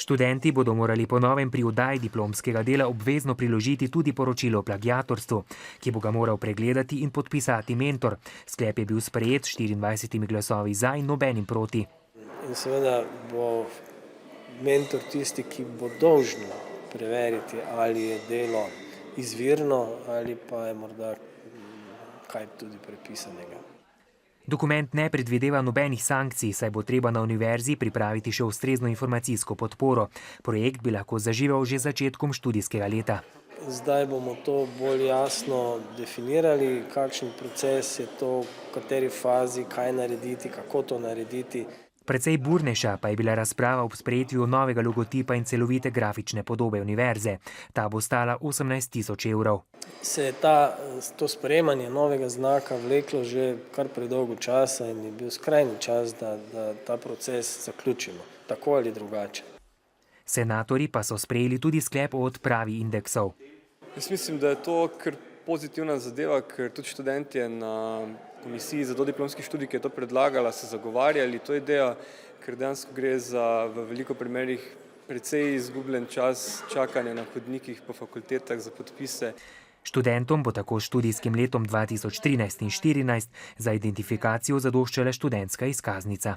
Študenti bodo morali po novem pri oddaji diplomskega dela obvezno priložiti tudi poročilo o plagiatorstvu, ki bo ga moral pregledati in podpisati mentor. Sklep je bil sprejet s 24 glasovi za in nobenim proti. In seveda bo mentor tisti, ki bo dolžan preveriti, ali je delo izvirno ali pa je morda kaj tudi prepisanega. Dokument ne predvideva nobenih sankcij, saj bo treba na univerzi pripraviti še ustrezno informacijsko podporo. Projekt bi lahko zaživel že začetkom študijskega leta. Zdaj bomo to bolj jasno definirali, kakšen proces je to, v kateri fazi, kaj narediti, kako to narediti. Precej burnejša pa je bila razprava ob sprejetju novega logotipa in celovite grafične podobe univerze. Ta bo stala 18 000 evrov. Se je to sprejemanje novega znaka vleklo že kar predolgo časa in je bil skrajni čas, da ta proces zaključimo, tako ali drugače. Senatorji pa so sprejeli tudi sklep o odpravi indeksov. Jaz mislim, da je to kar pozitivna zadeva, ker tudi študentje na komisiji za dodiplomski študij, ki je to predlagala, so zagovarjali to idejo, ker dejansko gre za v veliko primerih precej izgubljen čas čakanja na hodnikih po fakultetah za podpise. Študentom bo tako študijskim letom 2013 in 2014 za identifikacijo zadoščala študentska izkaznica.